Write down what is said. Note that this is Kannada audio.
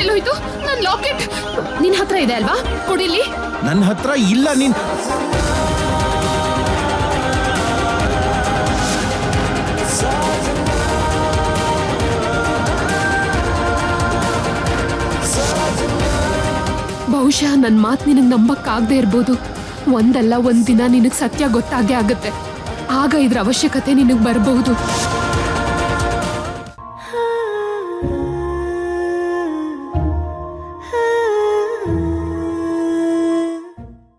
ಎಲ್ಲೋಯ್ತು? ನನ್ನ ಲಾಕೆಟ್ ನಿನ್ ಹತ್ರ ಇದೆ ಅಲ್ವಾ? ಕೊಡಿಲಿ. ನನ್ನ ಹತ್ರ ಇಲ್ಲ. ನೀನ್ ಬಹುಶಃ ನನ್ನ ಮಾತು ನಿನಗೆ ನಂಬಕ್ಕಾಗದೇ ಇರ್ಬೋದು. ಒಂದಲ್ಲ ಒಂದ್ ದಿನ ನಿನಗೆ ಸತ್ಯ ಗೊತ್ತಾಗೇ ಆಗುತ್ತೆ. ಆಗ ಇದ್ರ ಅವಶ್ಯಕತೆ ನಿನಗೆ ಬರಬಹುದು.